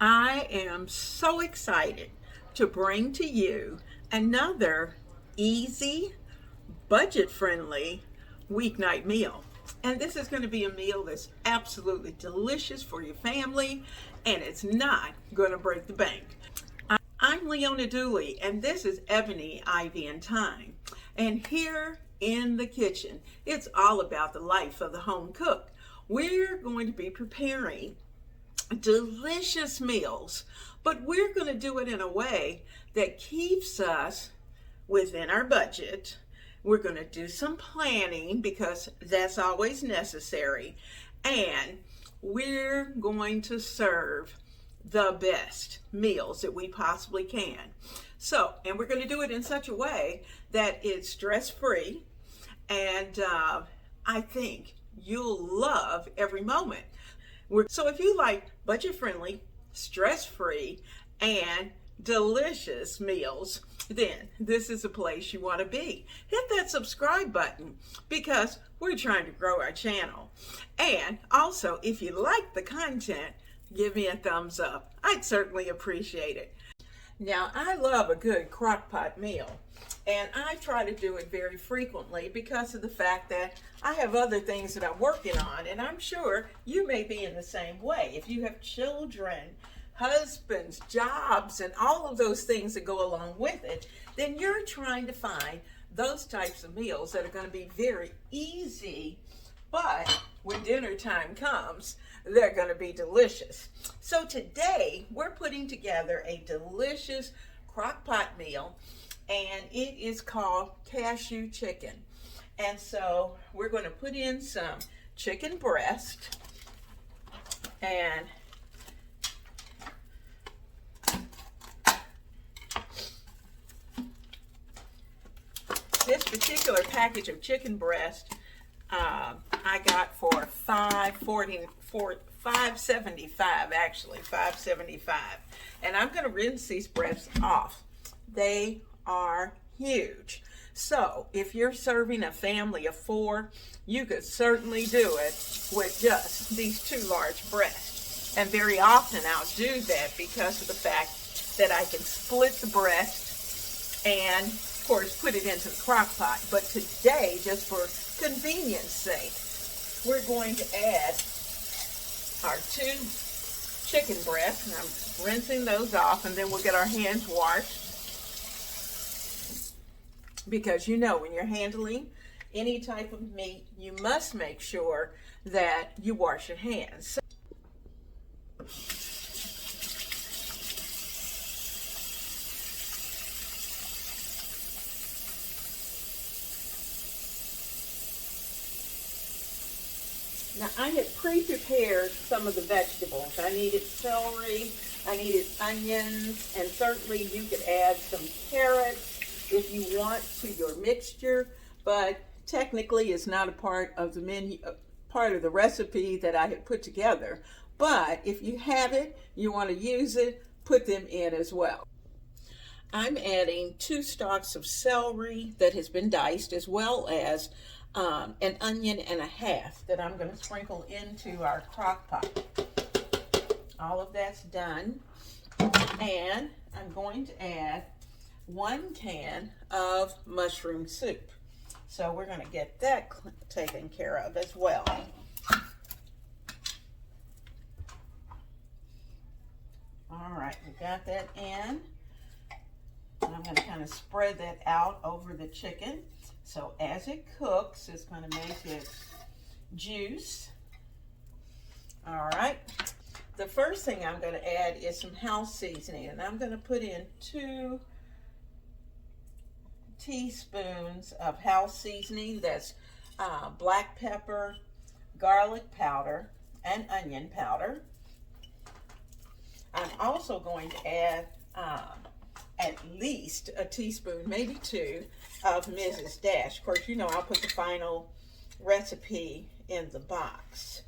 I am so excited to bring to you another easy, budget friendly weeknight meal. And this is going to be a meal that's absolutely delicious for your family, and it's not going to break the bank. I'm Leona Dooley, and this is Ebony, Ivy, and Thyme. And here in the kitchen, it's all about the life of the home cook. We're going to be preparing delicious meals, but we're going to do it in a way that keeps us within our budget. We're going to do some planning because that's always necessary, and we're going to serve the best meals that we possibly can. And we're going to do it in such a way that it's stress-free, and I think you'll love every moment. So if you like budget-friendly, stress-free, and delicious meals, then this is a place you want to be. Hit that subscribe button because we're trying to grow our channel. And also, if you like the content, give me a thumbs up. I'd certainly appreciate it. Now, I love a good crock pot meal, and I try to do it very frequently because of the fact that I have other things that I'm working on, and I'm sure you may be in the same way. If you have children, husbands, jobs, and all of those things that go along with it, then you're trying to find those types of meals that are going to be very easy, but when dinner time comes, they're going to be delicious. So today, we're putting together a delicious crock pot meal, and it is called Cashew Chicken. And so we're going to put in some chicken breast, and this particular package of chicken breast I got for $5.75 actually, $5.75. And I'm going to rinse these breasts off. They are huge. So if you're serving a family of 4, you could certainly do it with just these 2 large breasts. And very often I'll do that because of the fact that I can split the breast and, of course, put it into the crock pot. But today, just for convenience sake, we're going to add our 2 chicken breasts, and I'm rinsing those off, and then we'll get our hands washed. Because you know, when you're handling any type of meat, you must make sure that you wash your hands. Now, I had pre-prepared some of the vegetables. I needed celery, I needed onions, and certainly you could add some carrots if you want to your mixture, but technically it's not a part of the menu, part of the recipe that I had put together. But if you have it, you want to use it, put them in as well. I'm adding 2 stalks of celery that has been diced, as well as an onion and a half that I'm going to sprinkle into our crock pot. All of that's done, and I'm going to add 1 can of mushroom soup. So we're going to get that taken care of as well. All right, we got that in. And I'm going to kind of spread that out over the chicken. So as it cooks, it's going to make it juice. All right. The first thing I'm going to add is some house seasoning, and I'm going to put in 2 teaspoons of house seasoning. That's black pepper, garlic powder, and onion powder. I'm also going to add at least a teaspoon, maybe 2, of Mrs. Dash. Of course, you know I'll put the final recipe in the box.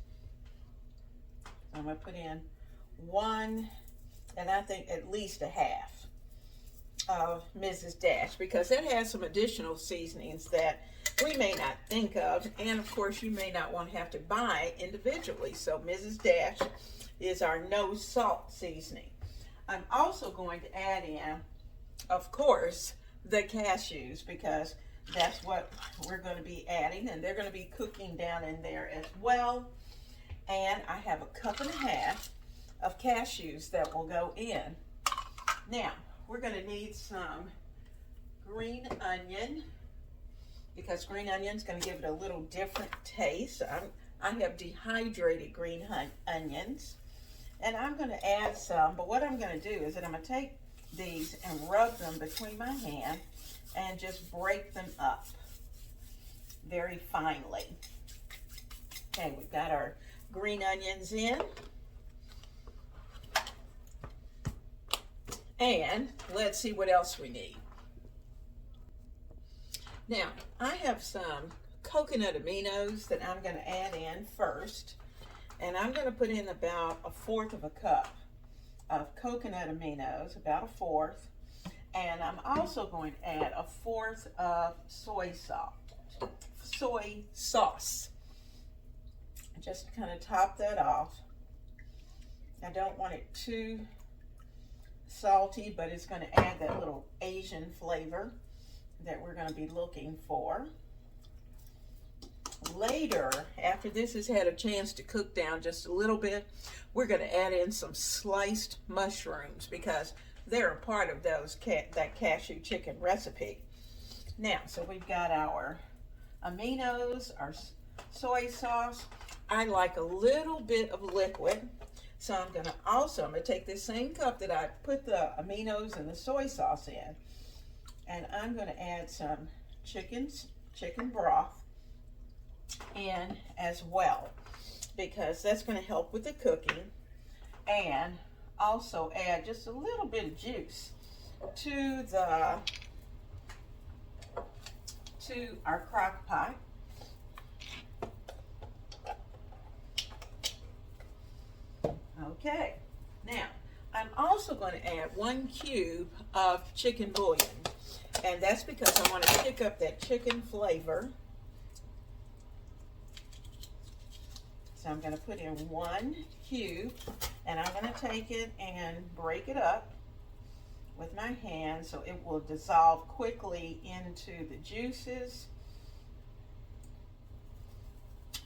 I'm going to put in 1, and I think at least a half of Mrs. Dash, because it has some additional seasonings that we may not think of, and of course you may not want to have to buy individually. So Mrs. Dash is our no salt seasoning. I'm also going to add in, of course, the cashews, because that's what we're going to be adding, and they're going to be cooking down in there as well. And I have a cup and a half of cashews that will go in. Now, we're going to need some green onion, because green onion is going to give it a little different taste. I have dehydrated green onions, and I'm going to add some, but what I'm going to do is that I'm going to take these and rub them between my hand and just break them up very finely. Okay, we've got our green onions in. And let's see what else we need. Now, I have some coconut aminos that I'm going to add in first. And I'm going to put in about 1/4 of a cup of coconut aminos, about 1/4. And I'm also going to add 1/4 of soy sauce. Just to kind of top that off. I don't want it too salty, but it's going to add that little Asian flavor that we're going to be looking for. Later, after this has had a chance to cook down just a little bit, we're going to add in some sliced mushrooms, because they're a part of that cashew chicken recipe. Now, so we've got our aminos, our soy sauce. I like a little bit of liquid, so I'm going to take this same cup that I put the aminos and the soy sauce in, and I'm going to add some chicken broth in as well, because that's going to help with the cooking, and also add just a little bit of juice to our crock pot. Okay, now I'm also going to add 1 cube of chicken bouillon, and that's because I want to pick up that chicken flavor. So I'm going to put in 1 cube, and I'm going to take it and break it up with my hand so it will dissolve quickly into the juices.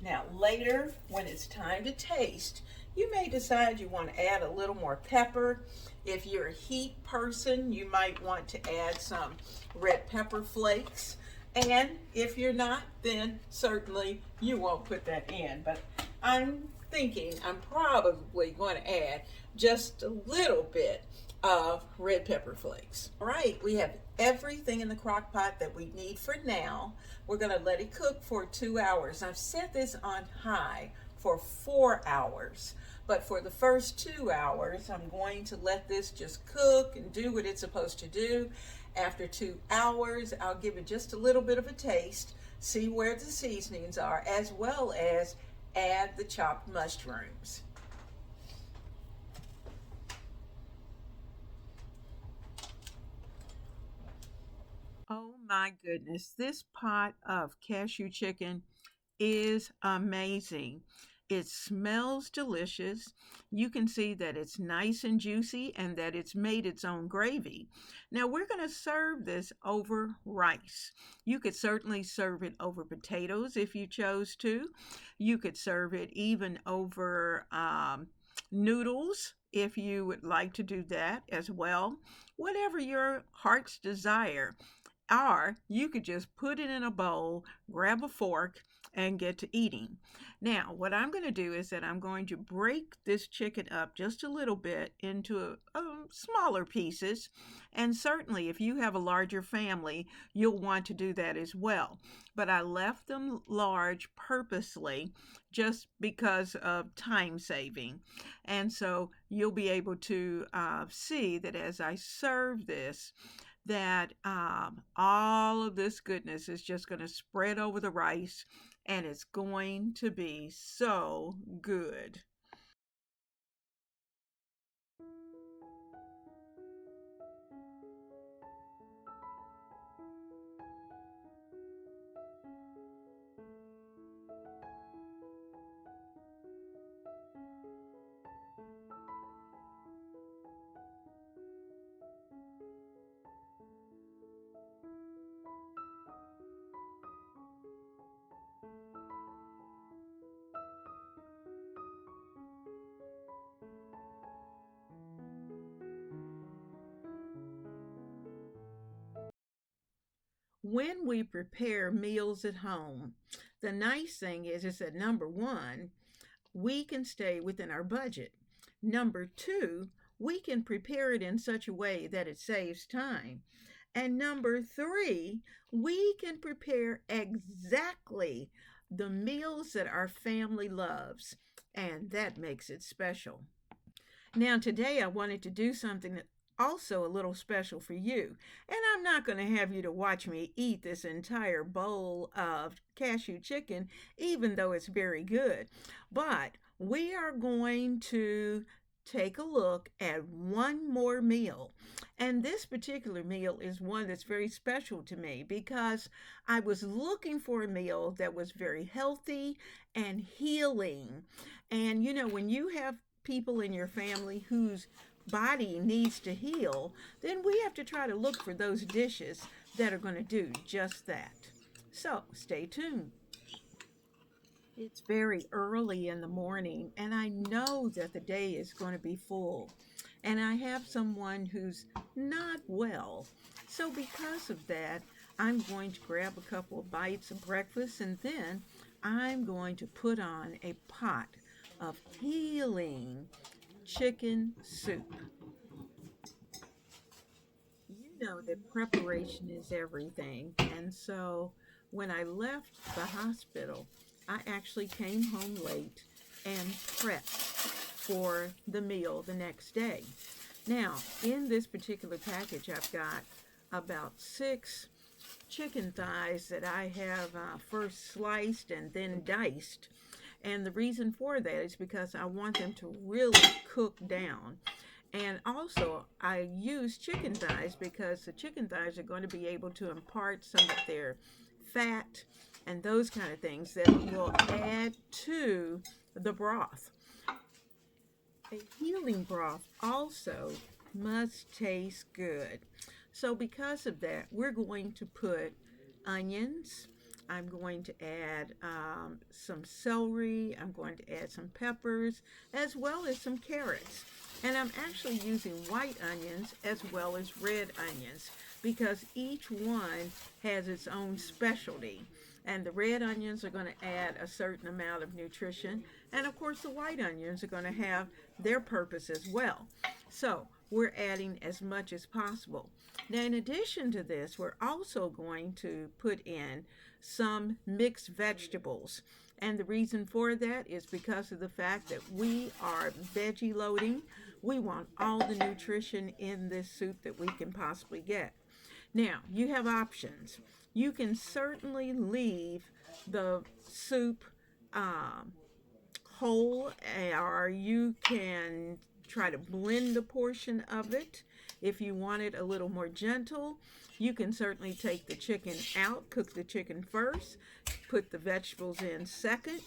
Now later, when it's time to taste, you may decide you want to add a little more pepper. If you're a heat person, you might want to add some red pepper flakes. And if you're not, then certainly you won't put that in. But I'm thinking I'm probably going to add just a little bit of red pepper flakes. All right, we have everything in the crock pot that we need for now. We're going to let it cook for 2 hours. I've set this on high for 4 hours, but for the first 2 hours, I'm going to let this just cook and do what it's supposed to do. After 2 hours, I'll give it just a little bit of a taste, see where the seasonings are, as well as add the chopped mushrooms. Oh my goodness, this pot of cashew chicken is amazing. It smells delicious. You can see that it's nice and juicy and that it's made its own gravy. Now we're going to serve this over rice. You could certainly serve it over potatoes if you chose to. You could serve it even over noodles if you would like to do that as well. Whatever your heart's desire. Or you could just put it in a bowl, grab a fork, and get to eating. Now, what I'm going to do is that I'm going to break this chicken up just a little bit into smaller pieces. And certainly, if you have a larger family, you'll want to do that as well. But I left them large purposely just because of time saving. And so you'll be able to see that as I serve this, that all of this goodness is just going to spread over the rice, and it's going to be so good. when we prepare meals at home, the nice thing is that number one, we can stay within our budget. Number two, we can prepare it in such a way that it saves time. And number three, we can prepare exactly the meals that our family loves, and that makes it special. Now, today I wanted to do something that also a little special for you. And I'm not going to have you to watch me eat this entire bowl of cashew chicken, even though it's very good. But we are going to take a look at one more meal. And this particular meal is one that's very special to me because I was looking for a meal that was very healthy and healing. And you know, when you have people in your family whose body needs to heal, then we have to try to look for those dishes that are going to do just that. So stay tuned. It's very early in the morning, and I know that the day is going to be full. And I have someone who's not well. So, because of that, I'm going to grab a couple of bites of breakfast and then I'm going to put on a pot of healing chicken soup. You know that preparation is everything. And so when I left the hospital, I actually came home late and prepped for the meal the next day. Now, in this particular package, I've got about 6 chicken thighs that I have first sliced and then diced. And the reason for that is because I want them to really cook down. And also, I use chicken thighs because the chicken thighs are going to be able to impart some of their fat and those kind of things that will add to the broth. A healing broth also must taste good. So because of that, we're going to put onions. I'm going to add some celery. I'm going to add some peppers, as well as some carrots. And I'm actually using white onions as well as red onions because each one has its own specialty. And the red onions are going to add a certain amount of nutrition. And of course, the white onions are going to have their purpose as well. So we're adding as much as possible. Now, in addition to this, we're also going to put in some mixed vegetables. And the reason for that is because of the fact that we are veggie loading. We want all the nutrition in this soup that we can possibly get. Now, you have options. You can certainly leave the soup whole, or you can try to blend a portion of it. If you want it a little more gentle, you can certainly take the chicken out, cook the chicken first, put the vegetables in second,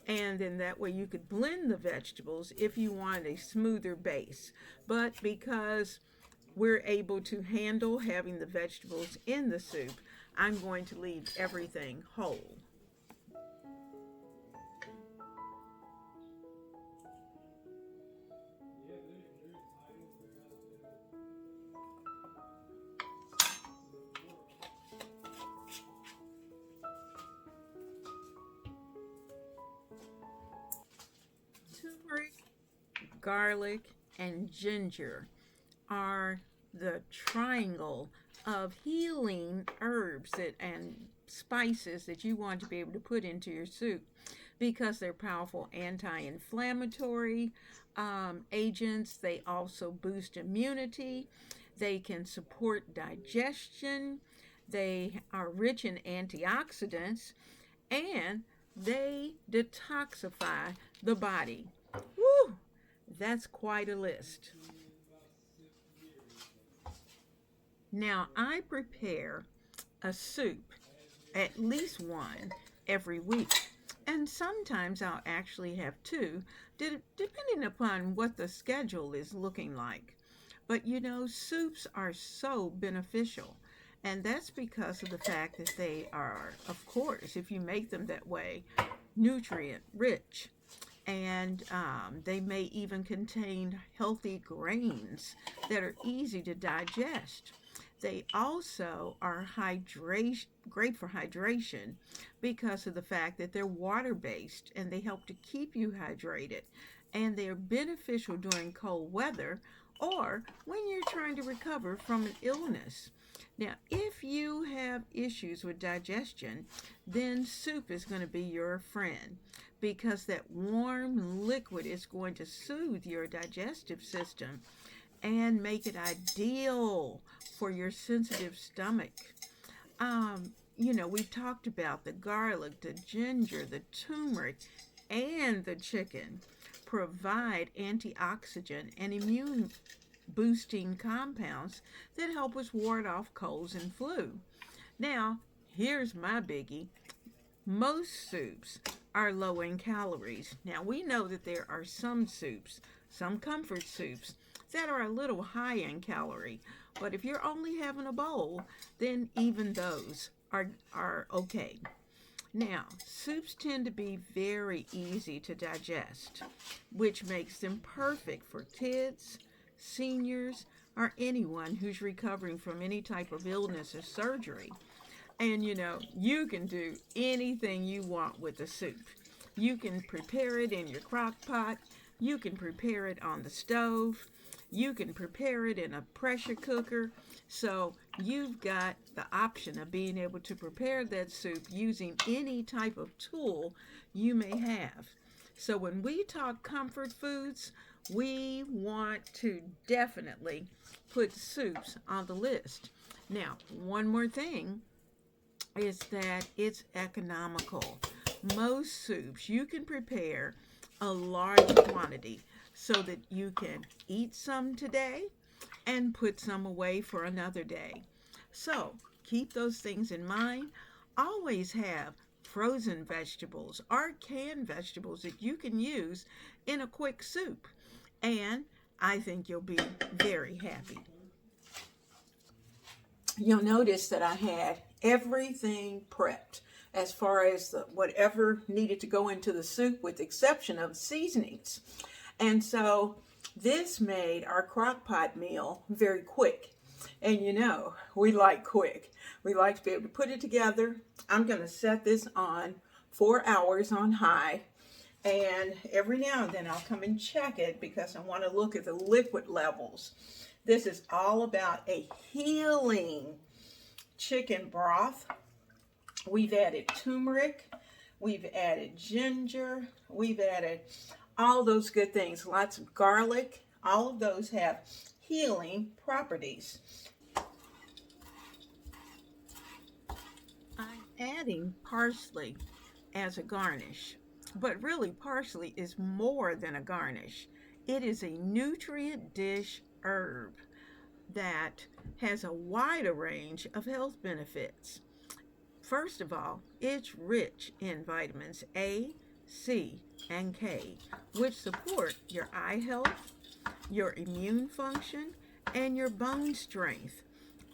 and then that way you could blend the vegetables if you want a smoother base. But because we're able to handle having the vegetables in the soup, I'm going to leave everything whole. Turmeric, garlic, and ginger are the triangle of healing herbs and spices that you want to be able to put into your soup because they're powerful anti-inflammatory agents. They also boost immunity. They can support digestion. They are rich in antioxidants and they detoxify the body. Woo! That's quite a list. Now, I prepare a soup, at least one, every week. And sometimes I'll actually have two, depending upon what the schedule is looking like. But you know, soups are so beneficial. And that's because of the fact that they are, of course, if you make them that way, nutrient rich. And they may even contain healthy grains that are easy to digest. They also are great for hydration because of the fact that they're water based and they help to keep you hydrated. And they're beneficial during cold weather or when you're trying to recover from an illness. Now, if you have issues with digestion, then soup is going to be your friend because that warm liquid is going to soothe your digestive system and make it ideal for your sensitive stomach. We've talked about the garlic, the ginger, the turmeric, and the chicken provide antioxidant and immune boosting compounds that help us ward off colds and flu. Now, here's my biggie. Most soups are low in calories. Now, we know that there are some soups, some comfort soups, that are a little high in calorie. But if you're only having a bowl, then even those are okay. Now, soups tend to be very easy to digest, which makes them perfect for kids, seniors, or anyone who's recovering from any type of illness or surgery. And you can do anything you want with the soup. You can prepare it in your crock pot, you can prepare it on the stove, you can prepare it in a pressure cooker. So you've got the option of being able to prepare that soup using any type of tool you may have. So when we talk comfort foods, we want to definitely put soups on the list. Now, one more thing is that it's economical. Most soups you can prepare a large quantity so that you can eat some today and put some away for another day. So keep those things in mind. Always have frozen vegetables or canned vegetables that you can use in a quick soup. And I think you'll be very happy. You'll notice that I had everything prepped as far as whatever needed to go into the soup with the exception of seasonings. And so this made our crock pot meal very quick. And we like quick. We like to be able to put it together. I'm going to set this on 4 hours on high. And every now and then I'll come and check it because I want to look at the liquid levels. This is all about a healing chicken broth. We've added turmeric, we've added ginger, we've added all those good things, lots of garlic. All of those have healing properties. I'm adding parsley as a garnish, but really parsley is more than a garnish. It is a nutrient dish herb that has a wider range of health benefits. First of all, it's rich in vitamins A, C, and K, which support your eye health, your immune function, and your bone strength,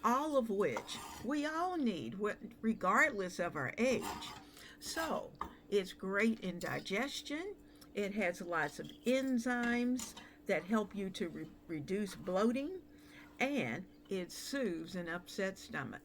all of which we all need regardless of our age. So, it's great in digestion. It has lots of enzymes that help you to reduce bloating, and it soothes an upset stomach.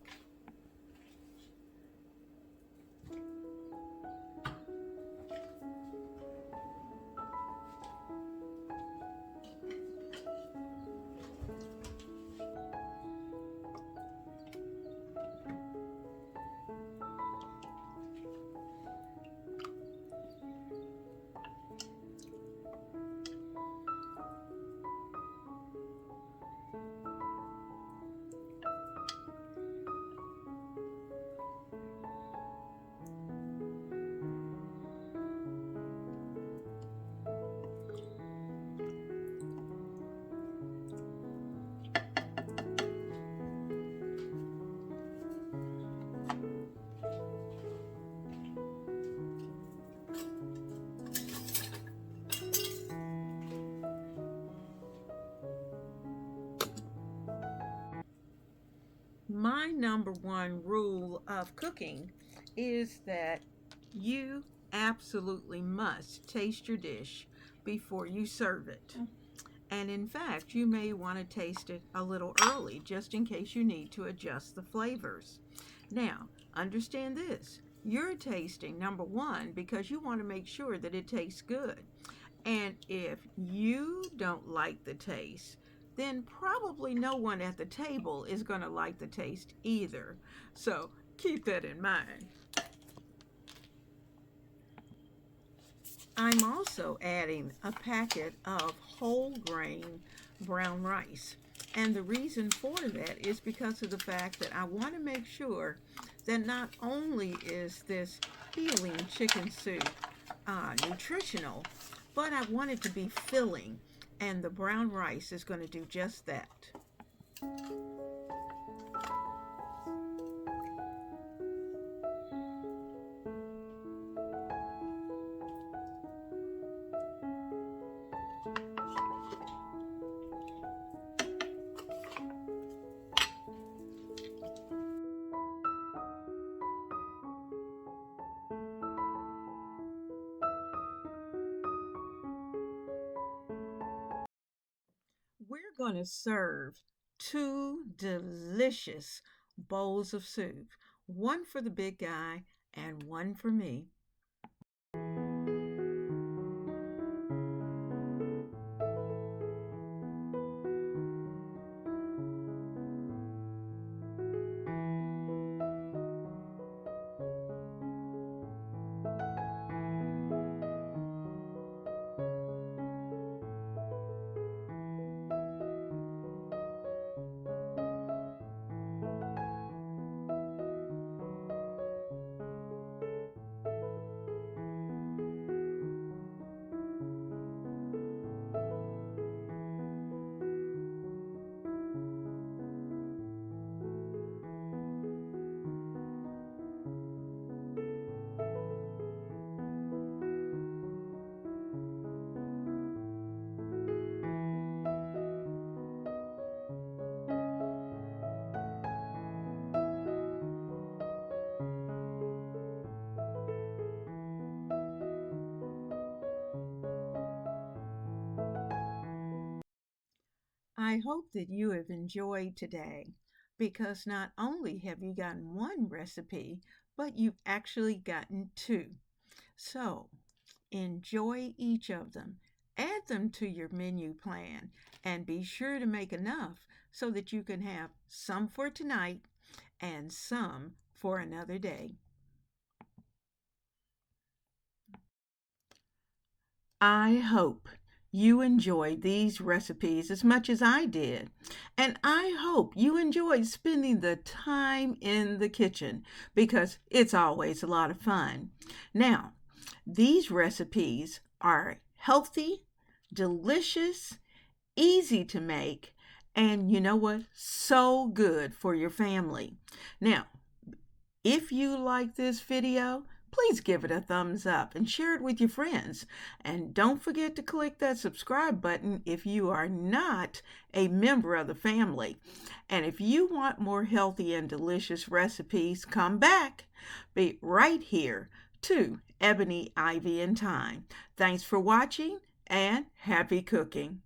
My number one rule of cooking is that you absolutely must taste your dish before you serve it. And in fact, you may want to taste it a little early just in case you need to adjust the flavors. Now, understand this. You're tasting number one because you want to make sure that it tastes good. And if you don't like the taste, then probably no one at the table is going to like the taste either. So keep that in mind. I'm also adding a packet of whole grain brown rice. And the reason for that is because of the fact that I want to make sure that not only is this healing chicken soup nutritional, but I want it to be filling. And the brown rice is going to do just that. We're going to serve two delicious bowls of soup, one for the big guy and one for me. I hope that you have enjoyed today because not only have you gotten one recipe, but you've actually gotten two. So enjoy each of them. Add them to your menu plan and be sure to make enough so that you can have some for tonight and some for another day. I hope you enjoyed these recipes as much as I did. And I hope you enjoyed spending the time in the kitchen because it's always a lot of fun. Now, these recipes are healthy, delicious, easy to make, and you know what? So good for your family. Now, if you like this video, please give it a thumbs up and share it with your friends. And don't forget to click that subscribe button if you are not a member of the family. And if you want more healthy and delicious recipes, come back. Be right here to Ebony, Ivy, and Thyme. Thanks for watching and happy cooking.